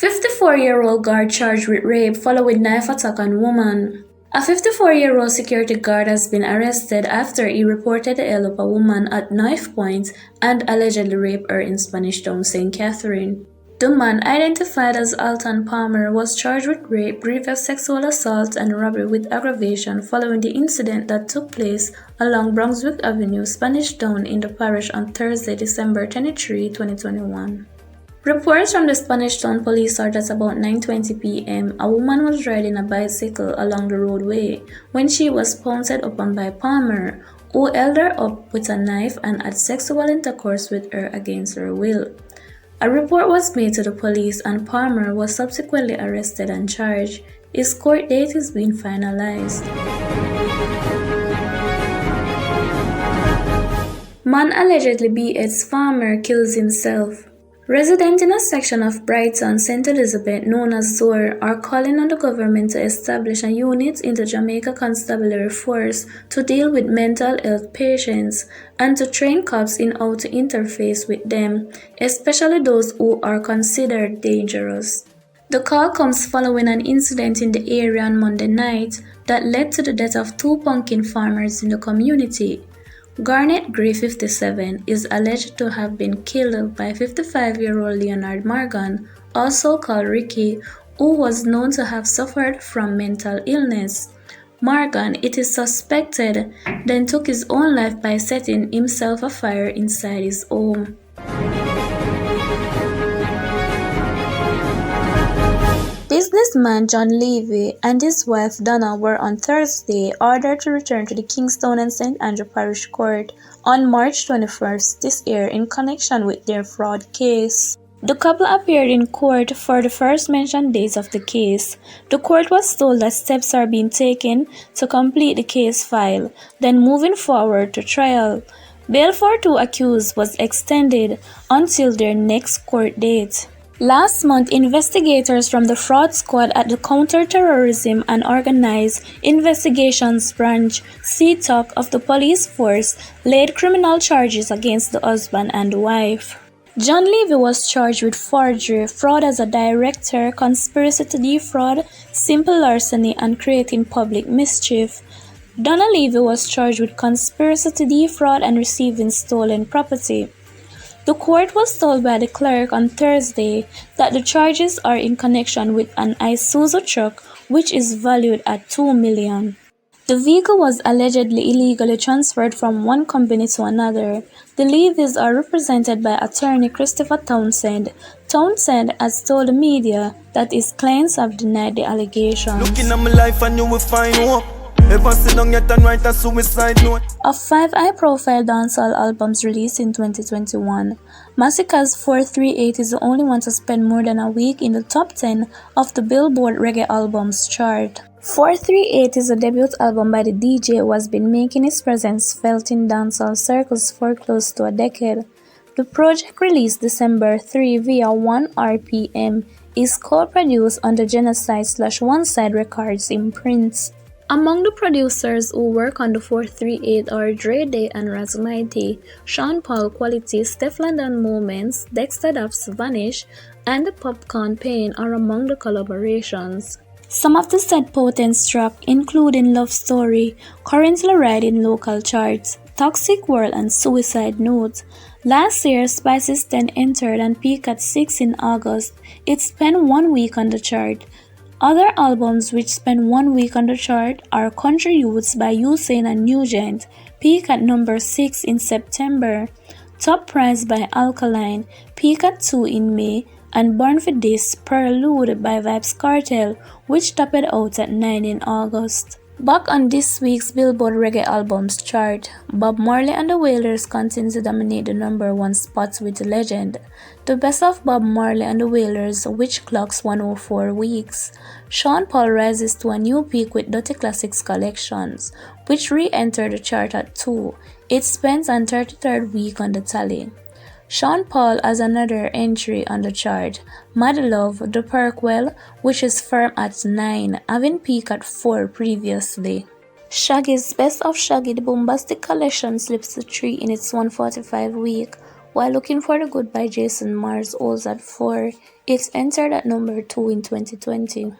54-year-old guard charged with rape following knife attack on woman. A 54-year-old security guard has been arrested after he reportedly held up a woman at knife point and allegedly raped her in Spanish Town, St. Catherine. The man, identified as Alton Palmer, was charged with rape, grievous sexual assault, and robbery with aggravation following the incident that took place along Brunswick Avenue, Spanish Town in the parish on Thursday, December 23, 2021. Reports from the Spanish Town police are that about 9:20 p.m., a woman was riding a bicycle along the roadway when she was pounced upon by Palmer, who held her up with a knife and had sexual intercourse with her against her will. A report was made to the police and Palmer was subsequently arrested and charged. His court date is being finalized. Man allegedly beats farmer, kills himself. Residents in a section of Brighton, St. Elizabeth known as Zor are calling on the government to establish a unit in the Jamaica Constabulary Force to deal with mental health patients and to train cops in how to interface with them, especially those who are considered dangerous. The call comes following an incident in the area on Monday night that led to the death of two pumpkin farmers in the community. Garnet Gray, 57, is alleged to have been killed by 55-year-old Leonard Morgan, also called Ricky, who was known to have suffered from mental illness. Morgan, it is suspected, then took his own life by setting himself afire inside his home. Businessman John Levy and his wife Donna were on Thursday ordered to return to the Kingston and St. Andrew Parish Court on March 21st this year in connection with their fraud case. The couple appeared in court for the first mentioned days of the case. The court was told that steps are being taken to complete the case file, then moving forward to trial. Bail for two accused was extended until their next court date. Last month, investigators from the fraud squad at the Counter-Terrorism and Organized Investigations Branch (CTOC) of the police force laid criminal charges against the husband and wife. John Levy was charged with forgery, fraud as a director, conspiracy to defraud, simple larceny, and creating public mischief. Donna Levy was charged with conspiracy to defraud and receiving stolen property. The court was told by the clerk on Thursday that the charges are in connection with an Isuzu truck which is valued at $2 million. The vehicle was allegedly illegally transferred from one company to another. The Levies are represented by attorney Christopher Townsend. Townsend has told the media that his clients have denied the allegations. Looking at my life and you will find hope. Ever sit down yet and write a suicide note. Of 5 high-profile dancehall albums released in 2021, Masicka's 438 is the only one to spend more than a week in the top 10 of the Billboard Reggae Albums chart. 438 is a debut album by the DJ who has been making his presence felt in dancehall circles for close to a decade. The project, released December 3 via 1 RPM, is co-produced on the Genocide/One Side Records imprints. Among the producers who work on the 438 are Dre Day and Razmighty, Sean Paul Quality, Steph London Moments, Dexter Duff's Vanish, and The Popcorn Pain are among the collaborations. Some of the said potent tracks, including Love Story, currently riding local charts, Toxic World and Suicide Note. Last year, Spice's 10 entered and peaked at 6 in August. It spent 1 week on the chart. Other albums which spent 1 week on the chart are Country Youths by Usain and Nugent, peak at number 6 in September, Top Prize by Alkaline, peak at 2 in May, and Born for This Prelude by Vybz Kartel, which topped out at 9 in August. Back on this week's Billboard Reggae Albums chart, Bob Marley and the Wailers continue to dominate the number 1 spot with The Legend. The Best of Bob Marley and the Wailers, which clocks 104 weeks. Sean Paul rises to a new peak with Dirty Classics Collections, which re-entered the chart at 2. It spends on 33rd week on the tally. Sean Paul has another entry on the chart, Mad Love, The Perkwell, which is firm at 9, having peaked at 4 previously. Shaggy's Best of Shaggy, the Bombastic Collection, slips to 3 in its 145 week, while Looking for the Good by Jason Mars holds at 4. It entered at number 2 in 2020.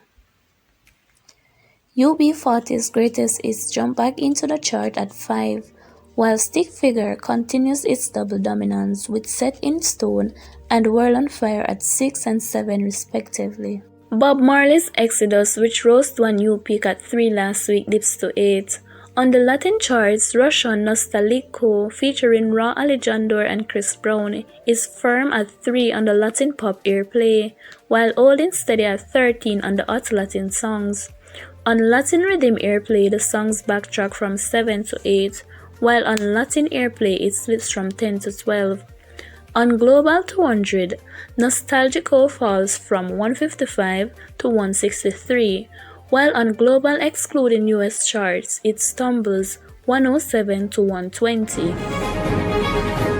UB40's Greatest Hits jumped back into the chart at 5, while Stick Figure continues its double dominance with Set in Stone and World on Fire at 6 and 7 respectively. Bob Marley's Exodus, which rose to a new peak at 3 last week, dips to 8. On the Latin charts, Russian Nostalgico featuring Raw Alejandro and Chris Brown is firm at 3 on the Latin pop airplay, while holding steady at 13 on the Hot Latin songs. On Latin Rhythm Airplay, the songs backtrack from 7 to 8, while on Latin Airplay it slips from 10 to 12. On Global 200, Nostalgico falls from 155 to 163, while on Global excluding US charts it stumbles 107 to 120.